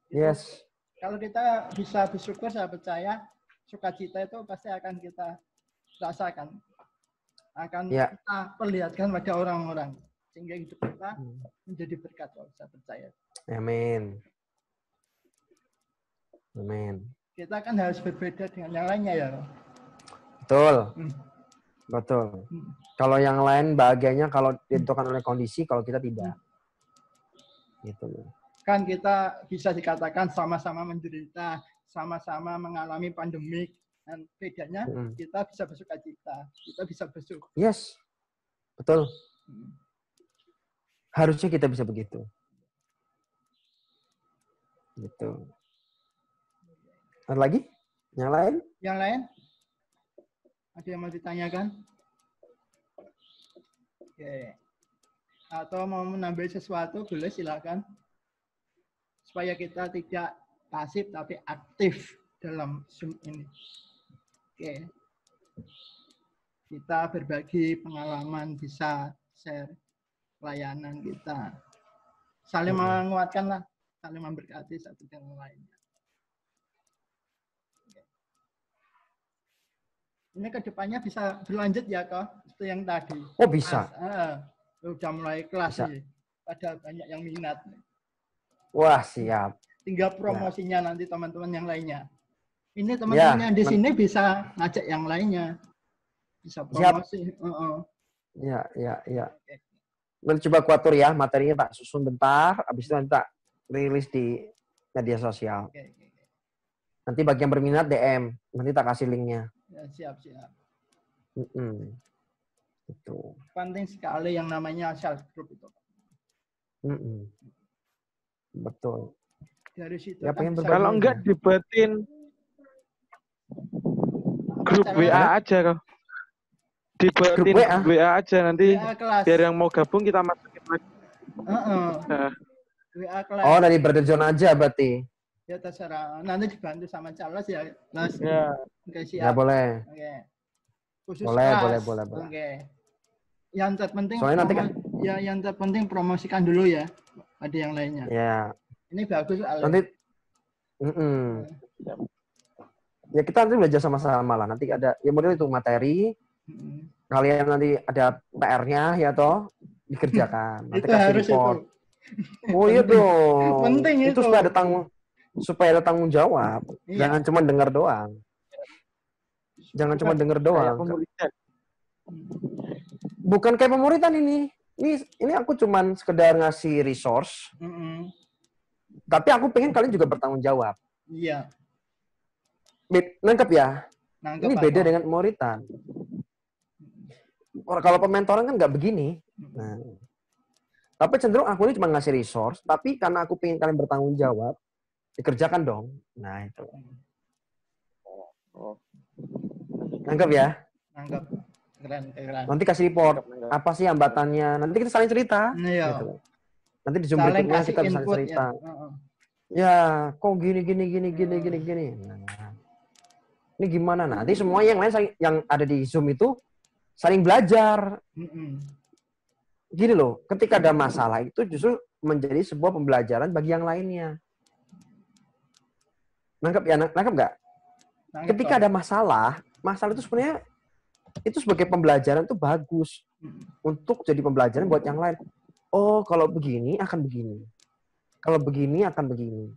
Yes. Kalau kita bisa bersyukur, saya percaya sukacita itu pasti akan kita rasakan. Akan kita perlihatkan pada orang-orang. Sehingga hidup kita menjadi berkat, saya percaya. Amin. Amin. Kita kan harus berbeda dengan yang lainnya ya. Betul. Betul. Kalau yang lain bahagianya kalau ditentukan oleh kondisi, kalau kita tidak. Gitu. Kan kita bisa dikatakan sama-sama menderita, sama-sama mengalami pandemik. Dan bedanya kita bisa bersukacita, kita bisa bersyukur. Yes. Betul. Harusnya kita bisa begitu. Gitu. Ada lagi? Yang lain? Yang lain? Ada yang mau ditanyakan? Oke. Atau mau menambah sesuatu, boleh silakan. Supaya kita tidak pasif tapi aktif dalam Zoom ini. Oke. Kita berbagi pengalaman, bisa share pelayanan kita. Saling menguatkanlah, saling memberkati satu dengan lainnya. ini kedepannya bisa berlanjut ya kok itu yang tadi. Oh bisa. Udah mulai kelas bisa. nih. Ada banyak yang minat. Wah siap. Tinggal promosinya nanti teman-teman yang lainnya. Ini teman-teman yang di sini bisa ngajak yang lainnya. Bisa promosi. Ya. Mencoba kuatur ya, materinya tak susun bentar, habis itu nanti tak rilis di media sosial. Nanti bagi yang berminat DM, nanti tak kasih linknya. Ya, siap. Itu. Penting sekali yang namanya self group itu. Betul. Dari situ ya, kan kalau enggak dibuatin grup WA aja kok. Dibuatin grup WA aja nanti biar yang mau gabung kita masukin lagi. WA kelas. Oh, dari Brotherjon aja berarti. Ya terserah. Nanti dibantu sama Charles ya. Mas. Ya. Oke, siap. Ya boleh. Oke. Khusus boleh. Oke. Yang terpenting nanti kan yang terpenting promosikan dulu ya. Ada yang lainnya. Ya. Ini bagus soalnya. Nanti ya kita nanti belajar sama-sama lah. Nanti ada ya model itu materi. Kalian nanti ada PR-nya ya toh dikerjakan. Nanti itu kasih harus report. Itu. Oh iya dong. Penting itu. Supaya ada tanggung jawab. Iya. Jangan cuma dengar doang. Bukan kayak pemuritan ini. Ini aku cuman sekedar ngasih resource. Tapi aku pengen kalian juga bertanggung jawab. Iya. Nangkep ya? Ini beda dengan pemuritan. Kalau pementoran kan nggak begini. Nah. Tapi cenderung aku ini cuma ngasih resource, tapi karena aku pengen kalian bertanggung jawab, dikerjakan dong. Nah, itu. Nangkep ya? Nangkep. Keren. Nanti kasih report. Apa sih hambatannya? Nanti kita saling cerita. Iya. Gitu. Nanti di Zoom berikutnya kita bisa cerita. Ya, kok gini. Nah, ini gimana? Nanti semua yang lain yang ada di Zoom itu saling belajar. Gini loh, ketika ada masalah itu justru menjadi sebuah pembelajaran bagi yang lainnya. Nangkep ya? Nangkep nggak? Ketika ada masalah itu sebenarnya itu sebagai pembelajaran itu bagus untuk jadi pembelajaran buat yang lain. Oh, kalau begini akan begini. Kalau begini akan begini.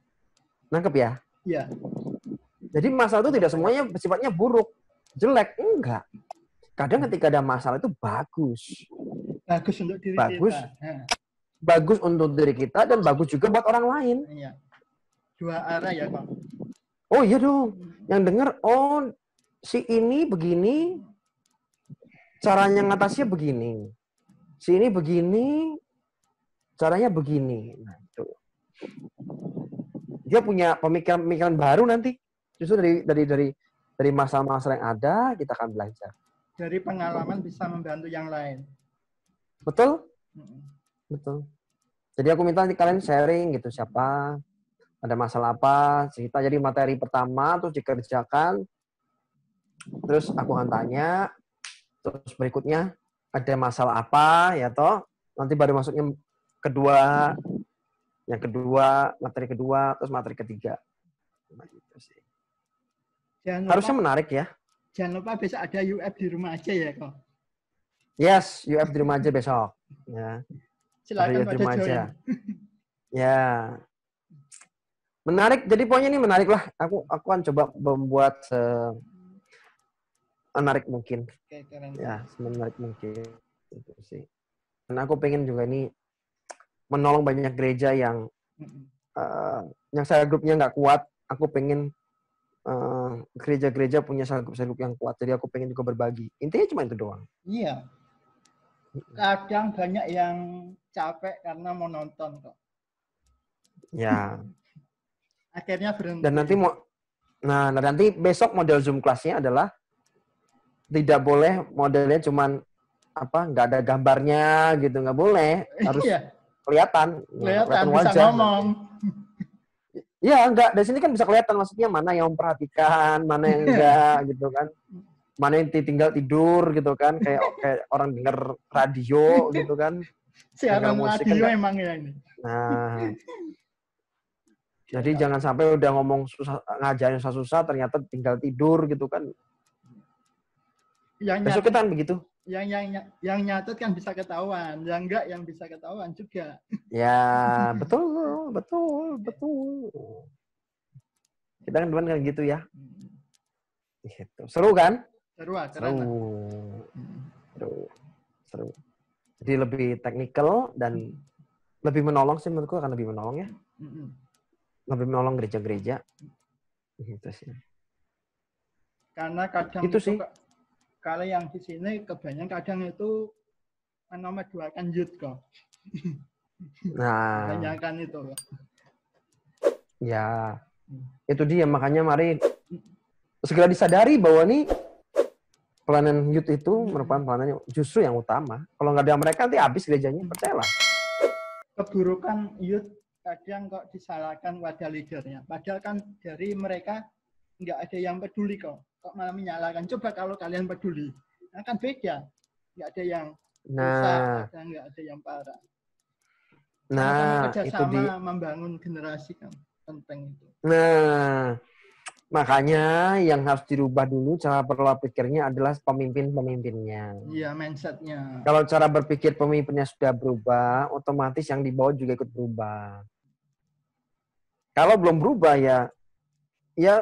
Nangkep ya? Iya. Jadi masalah itu tidak semuanya sifatnya buruk, jelek, enggak. Kadang ketika ada masalah itu bagus. Bagus untuk diri kita. Bagus untuk diri kita dan bagus juga buat orang lain. Iya. Dua arah ya, Pak. Oh iya dong. Yang dengar, oh si ini begini, caranya ngatasnya begini. Si ini begini, caranya begini. Nah, itu. Dia punya pemikiran baru nanti. Justru dari masalah-masalah yang ada, kita akan belajar. Dari pengalaman bisa membantu yang lain. Betul? Betul. Jadi aku minta nanti kalian sharing gitu, siapa, ada masalah apa, cerita. Jadi materi pertama, terus dikerjakan, terus aku akan tanya, terus berikutnya ada masalah apa, ya toh, nanti baru masuknya yang kedua, materi kedua, terus materi ketiga. Nah, gitu sih. Harusnya menarik ya. Jangan lupa besok ada UF di rumah aja ya kok. Yes, UF di rumah aja besok. Ya. Silakan pada join. Ya. Menarik. Jadi pokoknya ini menarik lah. Aku akan coba membuat menarik mungkin. Oke, keren. Ya, semenarik mungkin. Itu sih. Karena aku pengen juga ini menolong banyak gereja yang saya grupnya nggak kuat. Aku pengen gereja-gereja punya sel-grup yang kuat. Jadi aku pengen juga berbagi. Intinya cuma itu doang. Iya. Kadang banyak yang capek karena mau nonton kok. Ya. Akhirnya berhenti. Dan nanti besok model Zoom kelasnya adalah tidak boleh modelnya cuman nggak ada gambarnya gitu, nggak boleh, harus kelihatan bisa wajah. Ngomong. Iya, enggak. Dari sini kan bisa kelihatan maksudnya mana yang memperhatikan, mana yang enggak gitu kan. Mana yang tinggal tidur gitu kan, kayak orang denger radio gitu kan. Siaran radio emang ya ini. Nah. Jadi jangan sampai udah ngomong susah, ngajarin susah-susah ternyata tinggal tidur gitu kan. Besok kita kan begitu. Yang nyatet kan bisa ketahuan, yang enggak yang bisa ketahuan juga. Ya, betul. Kita kan kan gitu ya. Gitu. Seru kan? Seru. Jadi lebih teknikal dan lebih menolong sih menurutku, akan lebih menolong ya. Lebih menolong gereja-gereja. Gitu sih. Karena kadang itu sih. Kalau yang di sini kebanyakan kadang itu nomor 2 kan youth kok. Nah, kebanyakan itu. Ya, itu dia, makanya mari segera disadari bahwa nih pelayanan youth itu merupakan pelayanan justru yang utama. Kalau nggak ada mereka nanti habis gerejanya, percayalah. Keburukan youth kadang kok disalahkan pada leadernya. Padahal kan dari mereka nggak ada yang peduli kok malah menyalahkan. Coba kalau kalian peduli, akan beda. Nggak ada yang rusak, nggak ada yang parah. Sama-sama kerjasama membangun generasi kan penting itu. Nah, makanya yang harus dirubah dulu cara pola pikirnya adalah pemimpin-pemimpinnya. Iya, mindsetnya. Kalau cara berpikir pemimpinnya sudah berubah, otomatis yang di bawah juga ikut berubah. Kalau belum berubah ya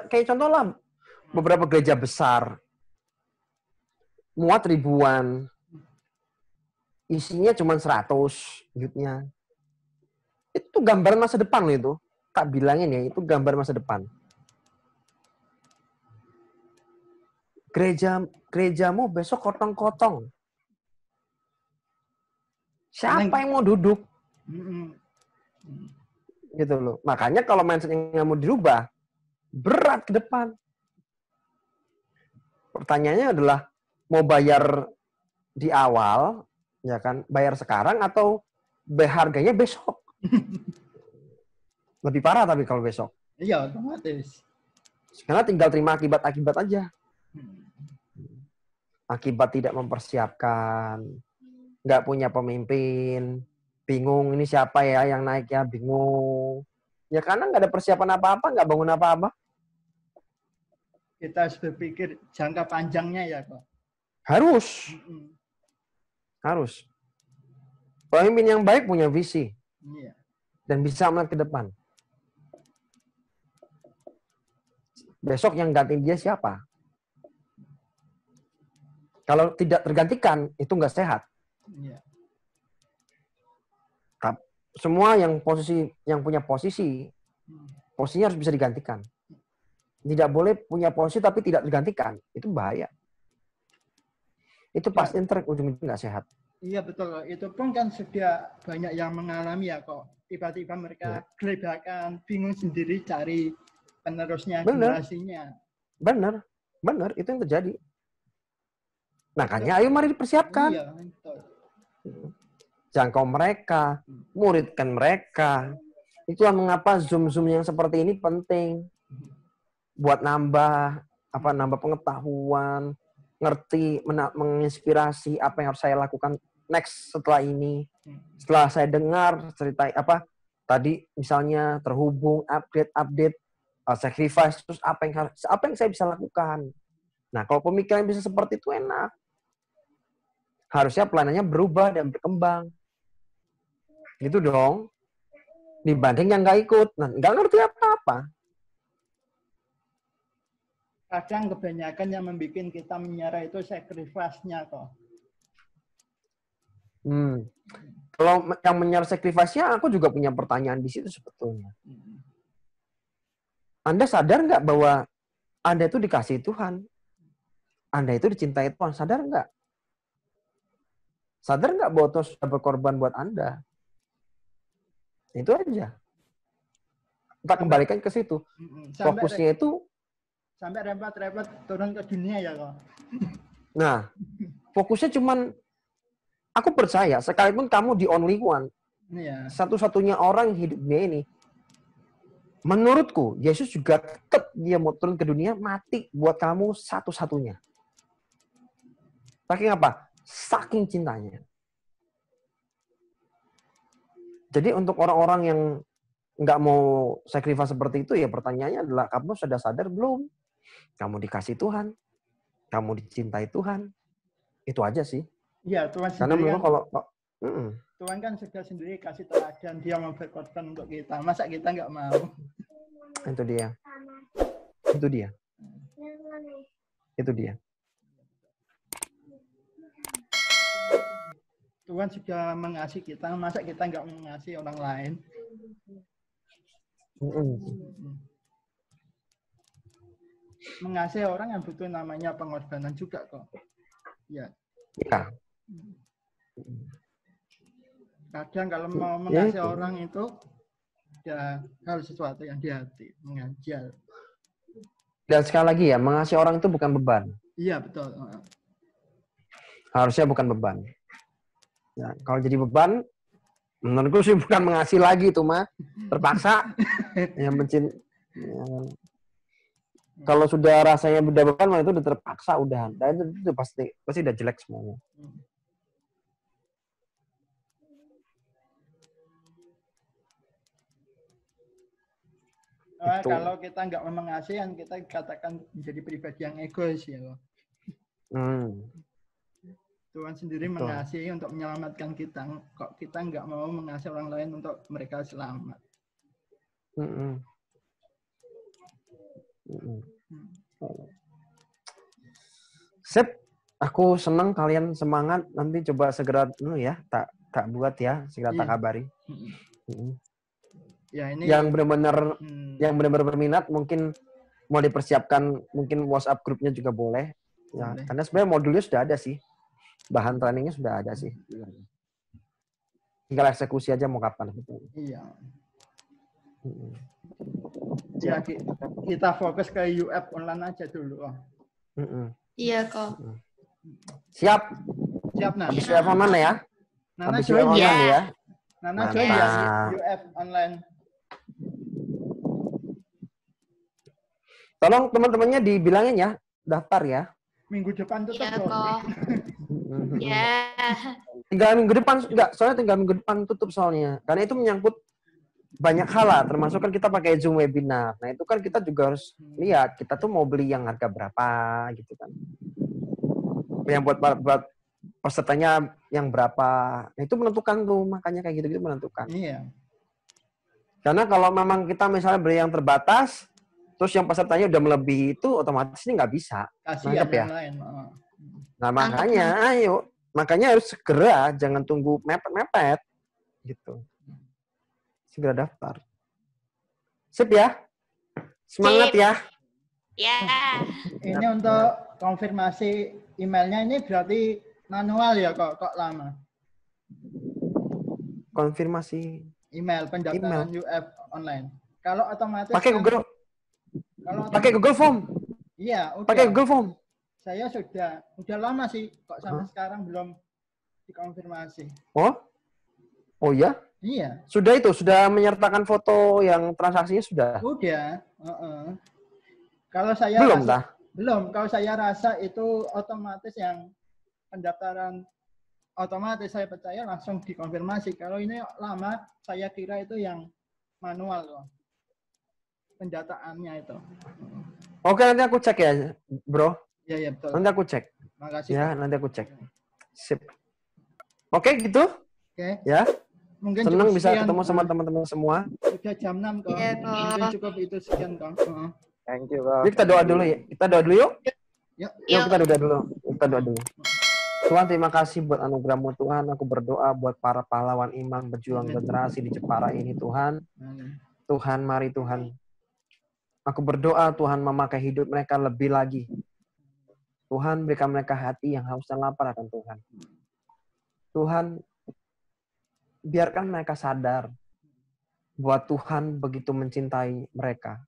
kayak contoh lah, beberapa gereja besar, muat ribuan, isinya cuma 100 youth-nya. Itu gambaran masa depan loh itu. Tak bilangin ya, itu gambar masa depan. Gerejamu besok kotong-kotong. Siapa yang mau duduk? Gitu loh. Makanya kalau mindset-nya nggak mau dirubah, berat ke depan. Pertanyaannya adalah, mau bayar di awal, ya kan? Bayar sekarang atau harganya besok? Lebih parah tapi kalau besok. Iya, otomatis. Karena tinggal terima akibat-akibat aja. Akibat tidak mempersiapkan, nggak punya pemimpin, bingung ini siapa ya yang naik ya, bingung. Ya karena nggak ada persiapan apa-apa, nggak bangun apa-apa. Kita harus berpikir jangka panjangnya ya, Pak. Harus. Pemimpin yang baik punya visi. Iya. Dan bisa melihat ke depan. Besok yang gantiin dia siapa? Kalau tidak tergantikan, itu nggak sehat. Iya. Semua yang punya posisinya harus bisa digantikan. Tidak boleh punya posisi tapi tidak tergantikan. Itu bahaya. Itu pasti ujung-ujungnya nggak sehat. Iya betul. Itu pun kan sudah banyak yang mengalami ya kok. Tiba-tiba mereka gelebakan, bingung sendiri cari penerusnya, generasinya. Benar. Itu yang terjadi. Makanya ayo mari dipersiapkan. Iya, betul. Jangkau mereka, muridkan mereka. Itulah mengapa Zoom yang seperti ini penting. Buat nambah pengetahuan, ngerti, menginspirasi apa yang harus saya lakukan next setelah ini. Setelah saya dengar cerita tadi misalnya terhubung, update, sacrifice, terus apa yang saya bisa lakukan. Nah, kalau pemikiran bisa seperti itu enak. Harusnya pelayanannya berubah dan berkembang. Gitu dong. Dibanding yang nggak ikut. Nah, nggak ngerti apa-apa. Kadang kebanyakan yang membuat kita menyerah itu sacrifice-nya kok. Kalau yang menyerah sacrifice-nya, aku juga punya pertanyaan di situ sebetulnya. Anda sadar nggak bahwa Anda itu dikasihi Tuhan? Anda itu dicintai Tuhan, sadar nggak? Sadar nggak bahwa Tuhan sudah berkorban buat Anda? Itu aja. Kita kembalikan ke situ. Fokusnya itu sampai repot-repot turun ke dunia ya kok. Nah, fokusnya cuman aku percaya sekalipun kamu the only one, satu-satunya orang yang hidup dunia ini, menurutku Yesus juga tetap dia mau turun ke dunia mati buat kamu satu-satunya. Saking apa? Saking cintanya. Jadi untuk orang-orang yang nggak mau sacrifice seperti itu, ya pertanyaannya adalah kamu sudah sadar belum? Kamu dikasih Tuhan, kamu dicintai Tuhan, Itu aja sih. Iya, Tuhan karena sendiri memang kalau Tuhan kan sudah sendiri kasih teladan, dia mau berkorban untuk kita. Masa kita nggak mau? Itu dia. Tuhan sudah mengasihi kita, masa kita nggak mengasihi orang lain? Mengasihi orang yang butuh namanya pengorbanan juga kok. Ya. Kadang kalau mau mengasihi orang itu ya harus sesuatu yang di hati, mengajar. Dan sekali lagi ya, mengasihi orang itu bukan beban. Iya, betul. Harusnya bukan beban. Ya, kalau jadi beban, menurutku sih bukan mengasihi lagi itu mah, terpaksa. Yang kalau sudah rasanya udah beban, itu udah terpaksa udah. Dan itu pasti udah jelek semuanya. Kalau kita nggak mengasihi, kita katakan menjadi pribadi yang egois ya loh. Tuhan sendiri mengasihi untuk menyelamatkan kita. Kok kita nggak mau mengasihi orang lain untuk mereka selamat? Sip, aku senang kalian semangat. Nanti coba segera tak buat ya, segera tak kabari. Ya, ini yang benar-benar berminat mungkin mau dipersiapkan, mungkin WhatsApp grupnya juga boleh. Ya, karena sebenarnya modulnya sudah ada sih. Bahan trainingnya sudah ada sih. Tinggal eksekusi aja mau kapan gitu. Iya. Ya, kita fokus ke UF online aja dulu. Iya kok. Siap, Nana. Habis UF online ya? Nana Habis UF online ya? Nana join ya UF online. Tolong teman-temannya dibilangin ya, daftar ya. Minggu depan tutup. Iya kok. Ya. Tinggal minggu depan, tinggal minggu depan tutup soalnya. Karena itu menyangkut banyak hal lah, termasuk kan kita pakai Zoom webinar. Nah itu kan kita juga harus lihat, kita tuh mau beli yang harga berapa gitu kan. Yang buat pesertanya yang berapa. Nah itu menentukan tuh, makanya kayak gitu-gitu menentukan. Iya. Karena kalau memang kita misalnya beli yang terbatas, terus yang pesertanya udah melebihi itu, otomatis ini nggak bisa. Kasihan ya. Lain. Nah makanya harus segera, jangan tunggu mepet-mepet gitu. Segera daftar. Sip ya. Semangat ya. Ya. Ini untuk konfirmasi emailnya ini berarti manual ya kok lama? Konfirmasi email pendaftaran UF online. Kalau otomatis pakai Google. Pakai Google Form. Iya, udah. Pakai Google Form. Saya sudah lama sih kok sampai sekarang belum dikonfirmasi. Oh ya? Iya. Sudah menyertakan foto yang transaksinya sudah? Udah. Kalau saya belum. Kalau saya rasa itu otomatis yang pendaftaran otomatis saya percaya langsung dikonfirmasi. Kalau ini lama, saya kira itu yang manual loh. Pendataannya itu. Oke, nanti aku cek ya, bro. Iya, betul. Nanti aku cek. Makasih. Ya, nanti aku cek. Sip. Oke, gitu. Oke. Ya. Mungkin senang bisa ketemu sama teman-teman semua. Sudah jam 6 kok. Ya, mungkin cukup itu sekian kok. Thank you, Kak. Kita doa dulu ya. Kita doa dulu yuk. Yuk, kita doa dulu. Tuhan, terima kasih buat anugerah-Mu Tuhan. Aku berdoa buat para pahlawan iman berjuang generasi di Jepara ini Tuhan. Tuhan, mari Tuhan. Aku berdoa Tuhan memakai hidup mereka lebih lagi. Tuhan, berikan mereka hati yang haus dan lapar akan Tuhan. Tuhan, biarkan mereka sadar bahwa Tuhan begitu mencintai mereka.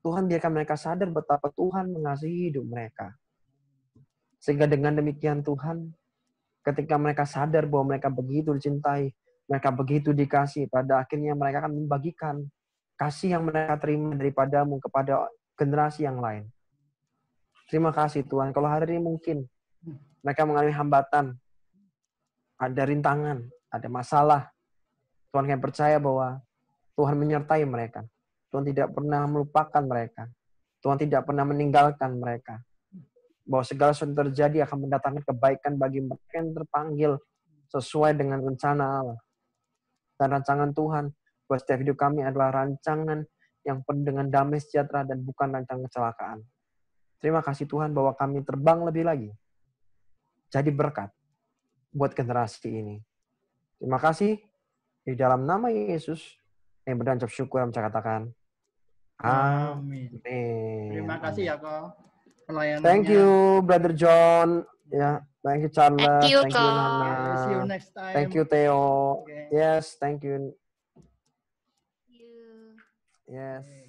Tuhan, biarkan mereka sadar betapa Tuhan mengasihi hidup mereka. Sehingga dengan demikian Tuhan, ketika mereka sadar bahwa mereka begitu dicintai, mereka begitu dikasih, pada akhirnya mereka akan membagikan kasih yang mereka terima daripadamu kepada generasi yang lain. Terima kasih Tuhan. Kalau hari ini mungkin mereka mengalami hambatan, ada rintangan, ada masalah, Tuhan kami percaya bahwa Tuhan menyertai mereka. Tuhan tidak pernah melupakan mereka. Tuhan tidak pernah meninggalkan mereka. bahwa segala sesuatu yang terjadi akan mendatangkan kebaikan bagi mereka yang terpanggil sesuai dengan rencana Allah. Dan rancangan Tuhan buat setiap hidup kami adalah rancangan yang penuh dengan damai sejahtera dan bukan rancangan kecelakaan. Terima kasih Tuhan bahwa kami terbang lebih lagi. Jadi berkat buat generasi ini. Terima kasih. Di dalam nama Yesus yang berucap syukur yang saya katakan. Amin. Terima kasih ya kok pelayanannya. Thank you Brother John. Ya, thank you Charles. Thank you, Thank you Nana. See you next time. Thank you Theo. Okay. Yes, thank you. You. Yes.